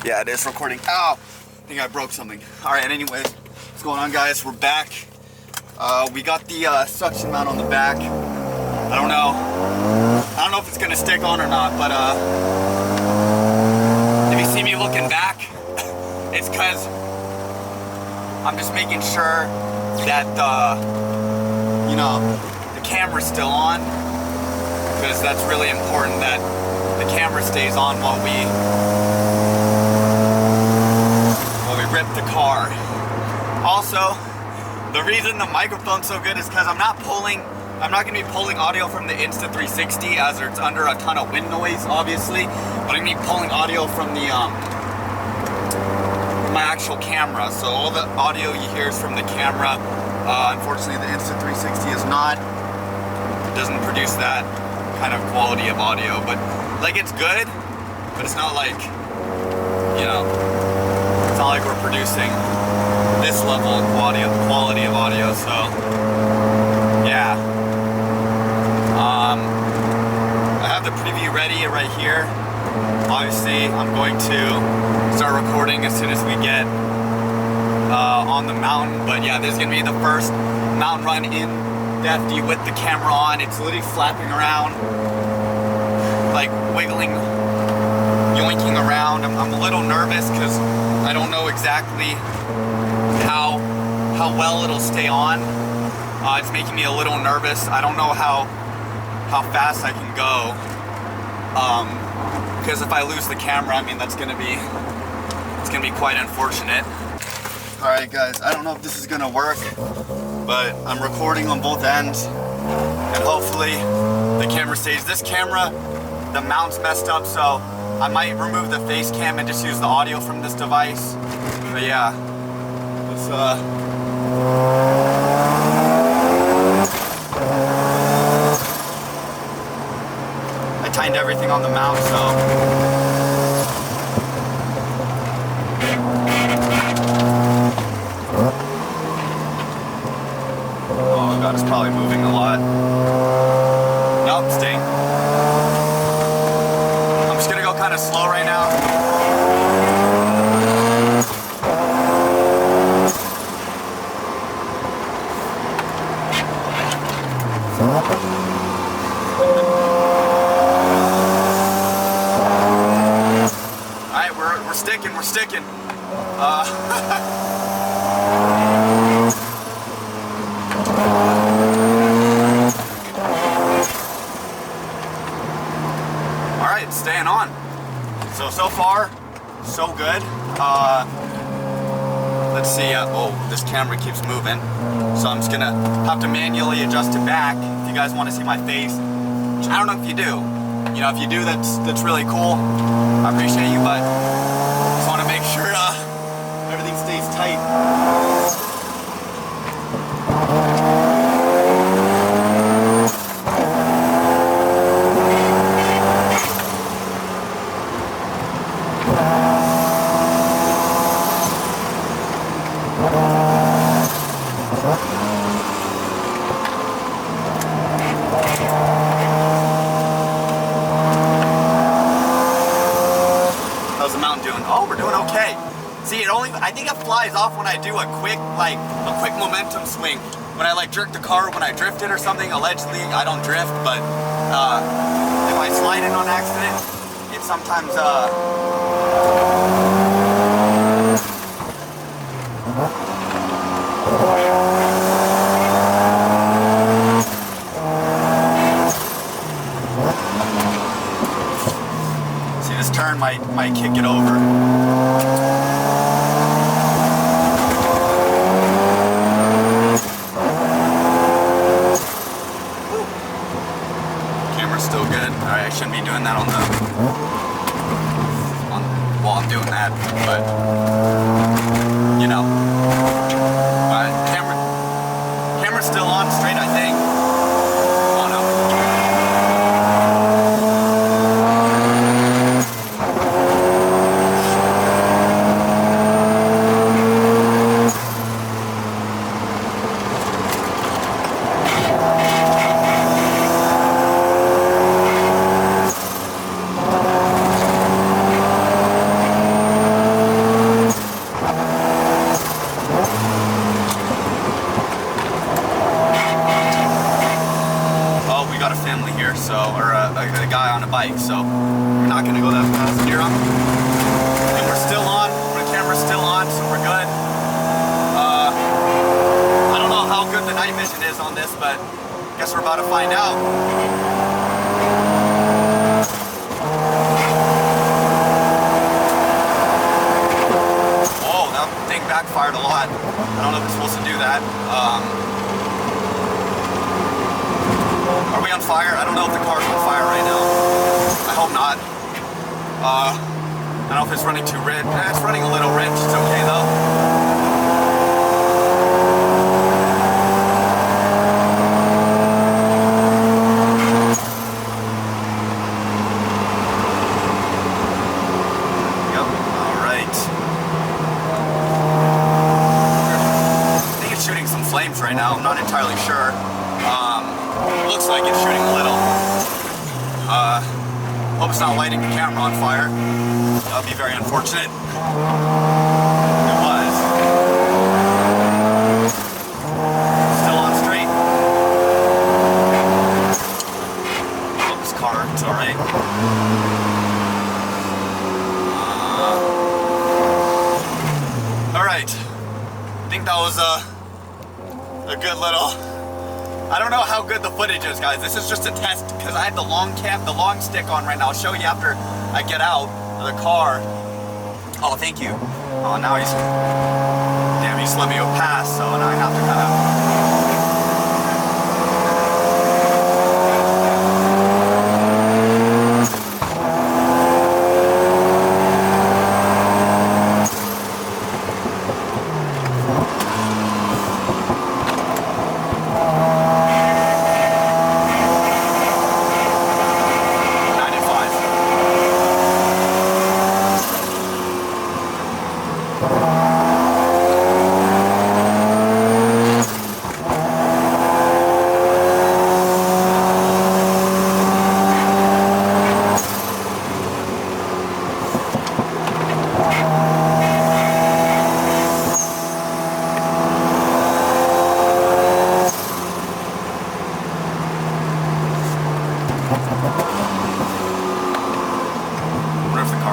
Yeah, it is recording. Ow! I think I broke something. Alright, anyways, what's going on, guys? We're back. We got the suction mount on the back. I don't know if it's gonna stick on or not, but if you see me looking back, it's because I'm just making sure that the camera's still on, because that's really important that the camera stays on while we rip the car. Also, the reason the microphone's so good is because I'm not going to be pulling audio from the Insta360 as it's under a ton of wind noise, obviously, but I'm going to be pulling audio from the my actual camera. So all the audio you hear is from the camera. Unfortunately, the Insta360 is not. It doesn't produce that kind of quality of audio, but like it's good, but it's not like, it's not like we're producing this level of quality of audio. So yeah, I have the preview ready right here. Obviously, I'm going to start recording as soon as we get on the mountain. But yeah, this is gonna be the first mountain run in Defty with the camera on. It's literally flapping around, like wiggling, yoinking around. I'm a little nervous because I don't know exactly how well it'll stay on. It's making me a little nervous. I don't know how fast I can go. Because if I lose the camera, I mean it's gonna be quite unfortunate. All right, guys. I don't know if this is gonna work, but I'm recording on both ends, and hopefully the camera stays. This camera, the mount's messed up, so I might remove the face cam and just use the audio from this device. But yeah, it's I tightened everything on the mount, so oh god, it's probably moving a lot. Nope, staying. I'm just gonna go kind of slow right now. Alright, we're sticking. Alright, staying on. So far, so good. Let's see, oh, this camera keeps moving. So I'm just gonna have to manually adjust it back if you guys want to see my face. Which I don't know if you do. If you do, that's really cool. I appreciate you, but just want to make sure everything stays tight. How's the mountain doing? Oh, we're doing okay. See, I think it flies off when I do a quick momentum swing. When I jerk the car when I drift it or something. Allegedly, I don't drift, but if I slide in on accident, it sometimes see, this turn might kick it over. Still good. Alright, I shouldn't be doing that while I'm doing that, but camera's still on straight, I think. Oh no. fired a lot. I don't know if it's supposed to do that. Are we on fire? I don't know if the car's on fire right now. I hope not. I don't know if it's running too rich. It's running a little rich. It's okay though. Yep. All right. I think it's shooting some flames right now. I'm not entirely sure. Looks like it's shooting a little. Hope it's not lighting the camera on fire. That would be very unfortunate. It was. Still on straight. Oh, this car, it's alright. Alright. I think that was a good little... I don't know how good the footage is, guys. This is just a test because I had the long stick on right now. I'll show you after I get out of the car. Oh, thank you. Oh, now he's... Damn, he just let me go past, so now I have to kind of...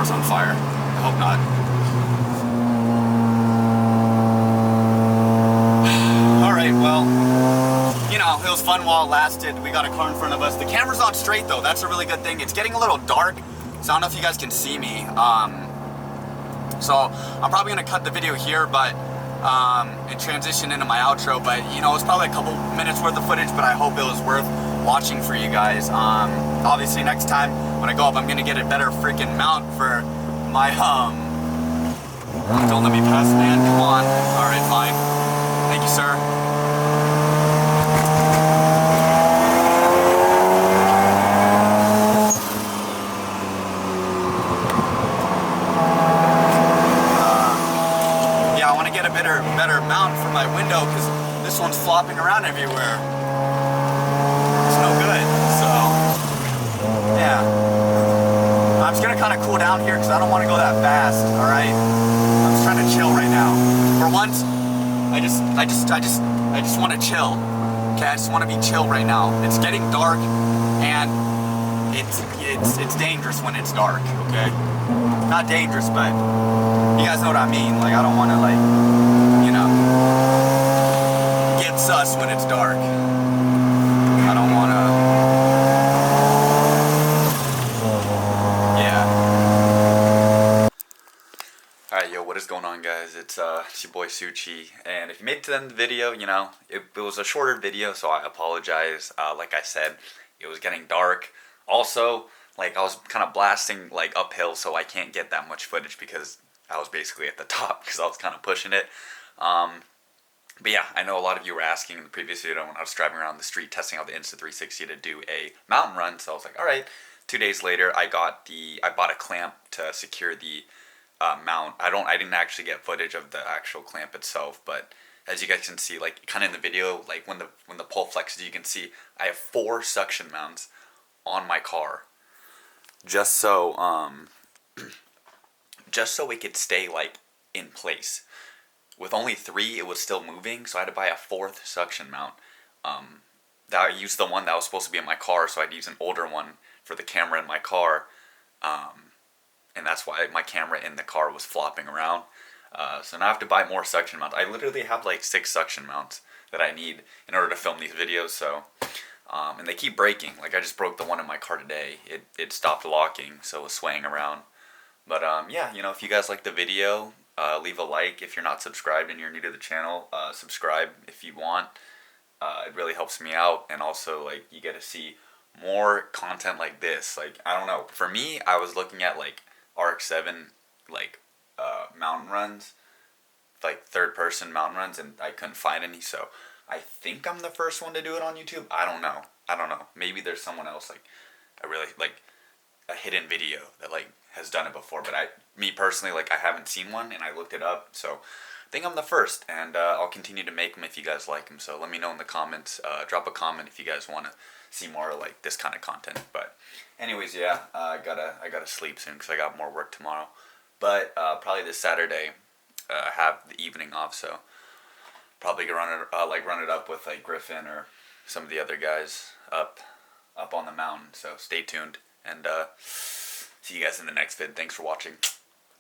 On fire. I hope not. Alright, well, you know, it was fun while it lasted. We got a car in front of us. The camera's on straight though. That's a really good thing. It's getting a little dark, so I don't know if you guys can see me. So I'm probably gonna cut the video here, but and transition into my outro. But you know, it's probably a couple minutes worth of footage, but I hope it was worth watching for you guys. Obviously next time when I go up, I'm gonna get a better freaking mount for my don't let me pass, man. Come on. Alright, fine. Thank you, sir. Yeah, I want to get a better mount for my window because this one's flopping around everywhere. It's no good. So, yeah. I'm just gonna kind of cool down here because I don't want to go that fast. All right, I'm just trying to chill right now. For once, I just want to chill. Okay, I just want to be chill right now. It's getting dark, and it's dangerous when it's dark. Okay, not dangerous, but you guys know what I mean. Like I don't want to like, you know, get sus when it's dark. I don't want to. What is going on, guys? It's your boy Suchi, and if you made it to the end of the video, you know, it was a shorter video, so I apologize. Like I said, it was getting dark. Also, like I was kind of blasting like uphill, so I can't get that much footage because I was basically at the top because I was kind of pushing it. But yeah, I know a lot of you were asking in the previous video when I was driving around the street testing out the Insta360 to do a mountain run, so I was like, all right. 2 days later, I bought a clamp to secure the mount. I didn't actually get footage of the actual clamp itself, but as you guys can see, like kind of in the video, like when the pole flexes, you can see I have 4 suction mounts on my car, just so it could stay like in place. With only 3, it was still moving, so I had to buy a 4th suction mount. That I used the one that was supposed to be in my car, so I'd use an older one for the camera in my car. And that's why my camera in the car was flopping around. So now I have to buy more suction mounts. I literally have like 6 suction mounts that I need in order to film these videos. So, and they keep breaking. Like I just broke the one in my car today. It stopped locking, so it was swaying around. But yeah, you know, if you guys like the video, Leave a like if you're not subscribed and you're new to the channel. Subscribe if you want. It really helps me out, and also like you get to see more content like this. Like, I don't know, for me, I was looking at like RX7 like mountain runs, like third person mountain runs, and I couldn't find any. So I think I'm the first one to do it on YouTube. I don't know. Maybe there's someone else, like a really like a hidden video that like has done it before, but me personally, like I haven't seen one, and I looked it up. So I think I'm the first, and I'll continue to make them if you guys like them. So let me know in the comments. Drop a comment if you guys want to see more like this kind of content. But anyways, yeah, I gotta sleep soon because I got more work tomorrow. But probably this Saturday, have the evening off, so probably gonna run it up with like Griffin or some of the other guys up on the mountain. So stay tuned, and see you guys in the next vid. Thanks for watching.